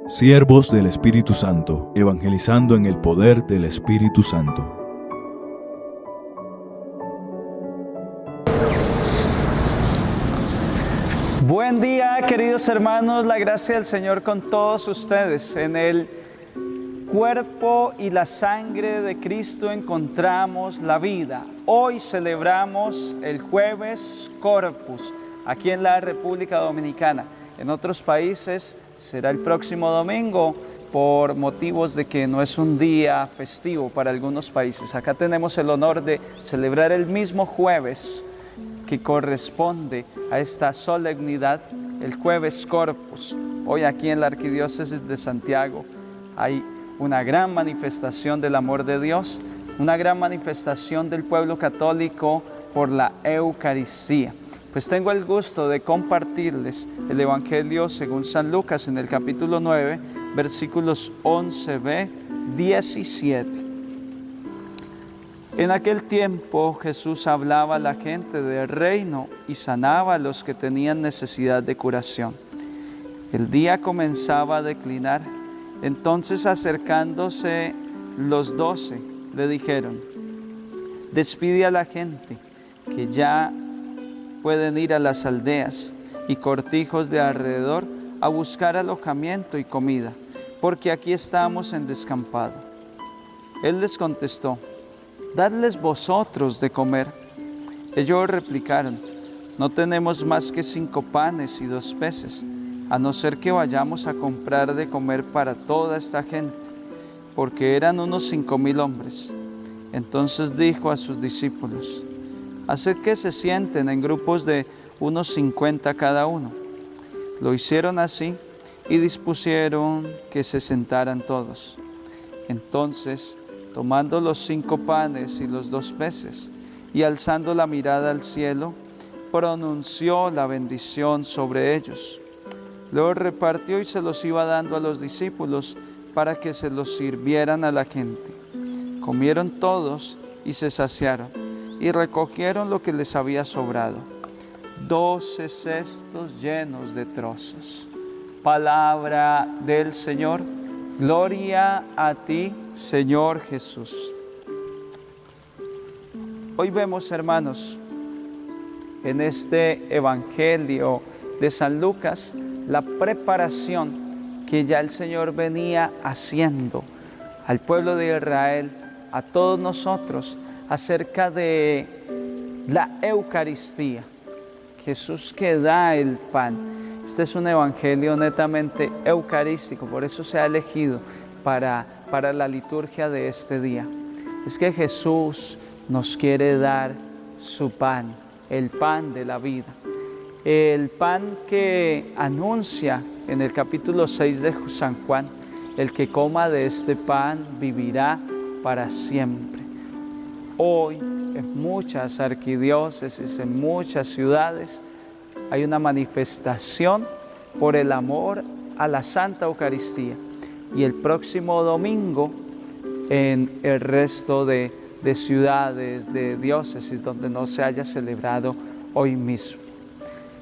Siervos del Espíritu Santo, evangelizando en el poder del Espíritu Santo. Buen día, queridos hermanos, la gracia del Señor con todos ustedes. En el cuerpo y la sangre de Cristo encontramos la vida. Hoy celebramos el Jueves Corpus, aquí en la República Dominicana. En otros países será el próximo domingo por motivos de que no es un día festivo para algunos países. Acá tenemos el honor de celebrar el mismo jueves que corresponde a esta solemnidad, el Jueves Corpus. Hoy aquí en la Arquidiócesis de Santiago hay una gran manifestación del amor de Dios, una gran manifestación del pueblo católico por la Eucaristía. Pues tengo el gusto de compartirles el Evangelio según San Lucas en el capítulo 9, versículos 11b, 17. En aquel tiempo Jesús hablaba a la gente del reino y sanaba a los que tenían necesidad de curación. El día comenzaba a declinar, entonces acercándose los 12 le dijeron: despide a la gente que ya pueden ir a las aldeas y cortijos de alrededor a buscar alojamiento y comida, porque aquí estamos en descampado. Él les contestó: dadles vosotros de comer. Ellos replicaron: no tenemos más que 5 panes y 2 peces, a no ser que vayamos a comprar de comer para toda esta gente, porque eran unos 5,000 hombres. Entonces dijo a sus discípulos: haced que se sienten en grupos de unos 50 cada uno. Lo hicieron así y dispusieron que se sentaran todos. Entonces, tomando los 5 panes y los 2 peces, y alzando la mirada al cielo, pronunció la bendición sobre ellos. Luego repartió y se los iba dando a los discípulos para que se los sirvieran a la gente. Comieron todos y se saciaron, y recogieron lo que les había sobrado, 12 cestos llenos de trozos. Palabra del Señor. Gloria a ti, Señor Jesús. Hoy vemos, hermanos, en este Evangelio de San Lucas, la preparación que ya el Señor venía haciendo al pueblo de Israel, a todos nosotros, acerca de la Eucaristía. Jesús que da el pan. Este es un evangelio netamente eucarístico, por eso se ha elegido para la liturgia de este día. Es que Jesús nos quiere dar su pan, el pan de la vida. El pan que anuncia en el capítulo 6 de San Juan: el que coma de este pan vivirá para siempre. Hoy en muchas arquidiócesis, en muchas ciudades, hay una manifestación por el amor a la Santa Eucaristía. Y el próximo domingo, en el resto de ciudades, de diócesis, donde no se haya celebrado hoy mismo.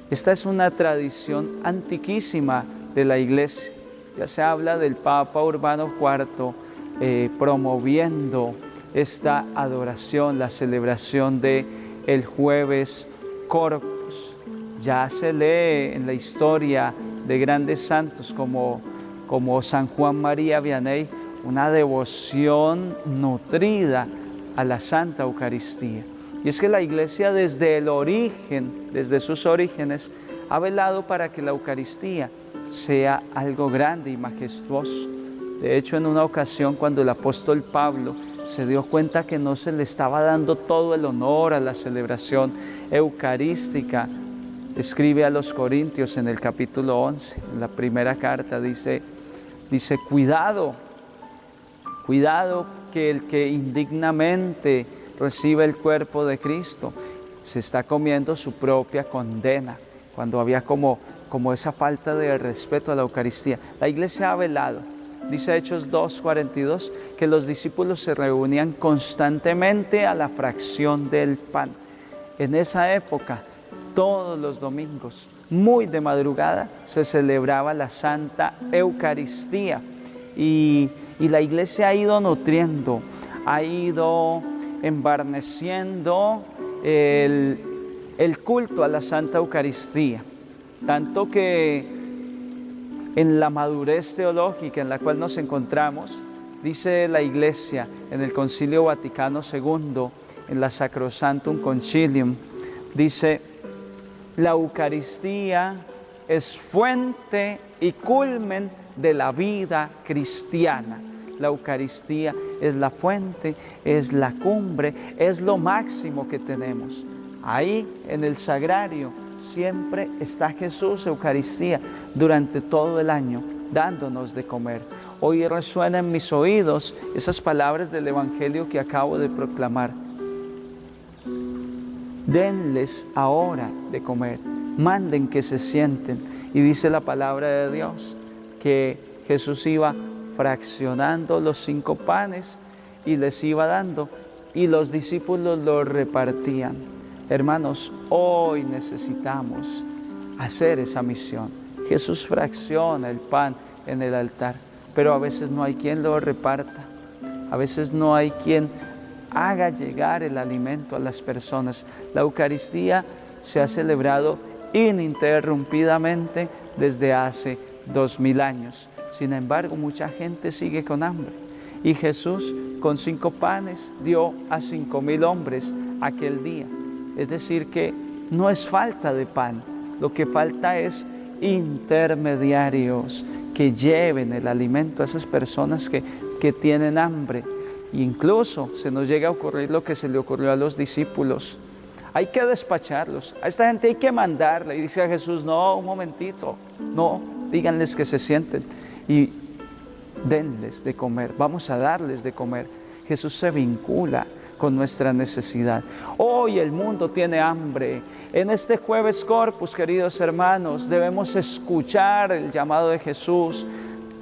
Esta es una tradición antiquísima de la Iglesia. Ya se habla del Papa Urbano IV promoviendo esta adoración, la celebración de el Jueves Corpus. Ya se lee en la historia de grandes santos como San Juan María Vianney una devoción nutrida a la Santa Eucaristía. Y es que la Iglesia desde el origen, desde sus orígenes, ha velado para que la Eucaristía sea algo grande y majestuoso. De hecho, en una ocasión, cuando el apóstol Pablo se dio cuenta que no se le estaba dando todo el honor a la celebración eucarística, escribe a los Corintios en el capítulo 11, en la primera carta, dice cuidado que el que indignamente recibe el cuerpo de Cristo se está comiendo su propia condena, cuando había como esa falta de respeto a la Eucaristía. La Iglesia ha velado. Dice Hechos 2:42 que los discípulos se reunían constantemente a la fracción del pan. En esa época, todos los domingos, muy de madrugada, se celebraba la Santa Eucaristía. Y la iglesia ha ido nutriendo, ha ido embarneciendo el culto a la Santa Eucaristía. Tanto que en la madurez teológica en la cual nos encontramos, dice la iglesia en el Concilio Vaticano II, en la Sacrosanctum Concilium, dice: la Eucaristía es fuente y culmen de la vida cristiana. La Eucaristía es la fuente, es la cumbre, es lo máximo que tenemos. Ahí en el sagrario siempre está Jesús, Eucaristía, durante todo el año, dándonos de comer. Hoy resuenan en mis oídos esas palabras del Evangelio que acabo de proclamar. Denles ahora de comer, manden que se sienten. Y dice la palabra de Dios que Jesús iba fraccionando los 5 panes y les iba dando, y los discípulos los repartían. Hermanos, hoy necesitamos hacer esa misión. Jesús fracciona el pan en el altar, pero a veces no hay quien lo reparta, a veces no hay quien haga llegar el alimento a las personas. La Eucaristía se ha celebrado ininterrumpidamente desde hace 2000 años. Sin embargo, mucha gente sigue con hambre. Y Jesús, con 5 panes, dio a 5,000 hombres aquel día. Es decir, que no es falta de pan, lo que falta es intermediarios que lleven el alimento a esas personas que tienen hambre. Incluso se nos llega a ocurrir lo que se le ocurrió a los discípulos. Hay que despacharlos, a esta gente hay que mandarla. Y dice a Jesús: no, un momentito, no, díganles que se sienten y denles de comer, vamos a darles de comer. Jesús se vincula con nuestra necesidad. Hoy el mundo tiene hambre. En este Jueves Corpus, queridos hermanos, debemos escuchar el llamado de Jesús.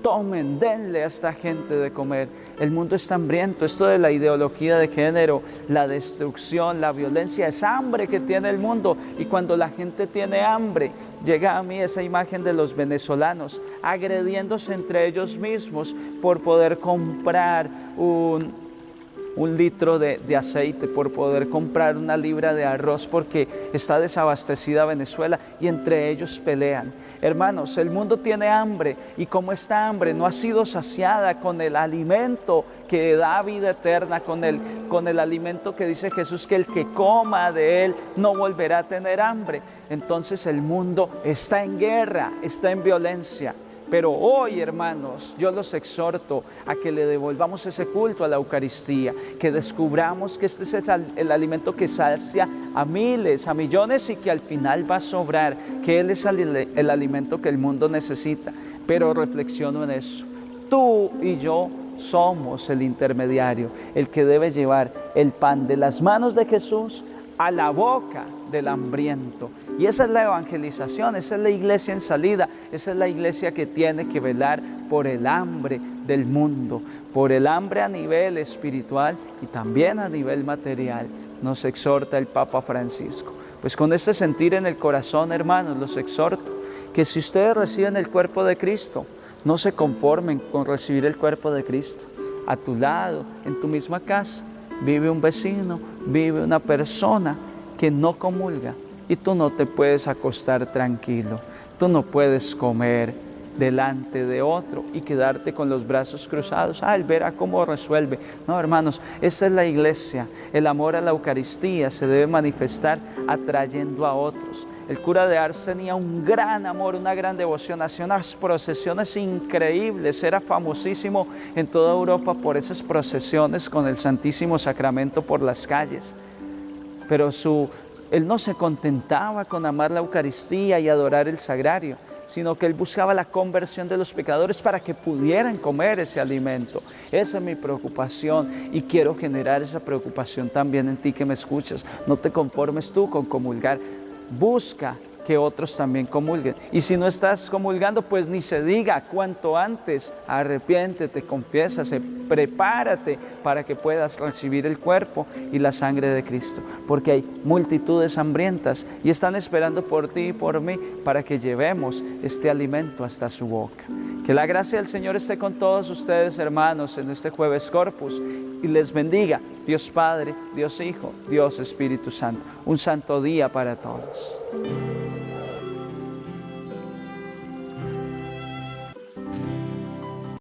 Tomen, denle a esta gente de comer. El mundo está hambriento. Esto de la ideología de género, la destrucción, la violencia, es hambre que tiene el mundo. Y cuando la gente tiene hambre, llega a mí esa imagen de los venezolanos agrediéndose entre ellos mismos por poder comprar un litro de aceite, por poder comprar una libra de arroz, porque está desabastecida Venezuela, y entre ellos pelean. Hermanos, el mundo tiene hambre, y como esta hambre no ha sido saciada con el alimento que da vida eterna, con el alimento que dice Jesús que el que coma de él no volverá a tener hambre, entonces el mundo está en guerra, está en violencia. Pero hoy, hermanos, yo los exhorto a que le devolvamos ese culto a la Eucaristía, que descubramos que este es el alimento que sacia a miles, a millones, y que al final va a sobrar, que Él es el alimento que el mundo necesita. Pero reflexiono en eso. Tú y yo somos el intermediario, el que debe llevar el pan de las manos de Jesús a la boca del hambriento. Y esa es la evangelización, esa es la iglesia en salida, esa es la iglesia que tiene que velar por el hambre del mundo, por el hambre a nivel espiritual y también a nivel material, nos exhorta el Papa Francisco. Pues con este sentir en el corazón, hermanos, los exhorto que si ustedes reciben el cuerpo de Cristo, no se conformen con recibir el cuerpo de Cristo. A tu lado, en tu misma casa, vive un vecino, vive una persona que no comulga, y tú no te puedes acostar tranquilo, tú no puedes comer delante de otro y quedarte con los brazos cruzados. Él verá cómo resuelve. No, hermanos, esa es la iglesia. El amor a la Eucaristía se debe manifestar atrayendo a otros. El cura de Ars tenía un gran amor, una gran devoción, hacía unas procesiones increíbles, era famosísimo en toda Europa por esas procesiones con el Santísimo Sacramento por las calles. Pero él no se contentaba con amar la Eucaristía y adorar el sagrario, sino que él buscaba la conversión de los pecadores para que pudieran comer ese alimento. Esa es mi preocupación y quiero generar esa preocupación también en ti que me escuchas. No te conformes tú con comulgar. Busca que otros también comulguen. Y si no estás comulgando, pues ni se diga, cuanto antes arrepiéntete, confiésase, prepárate para que puedas recibir el cuerpo y la sangre de Cristo, porque hay multitudes hambrientas y están esperando por ti y por mí para que llevemos este alimento hasta su boca. Que la gracia del Señor esté con todos ustedes, hermanos, en este Jueves Corpus, y les bendiga Dios Padre, Dios Hijo, Dios Espíritu Santo. Un santo día para todos.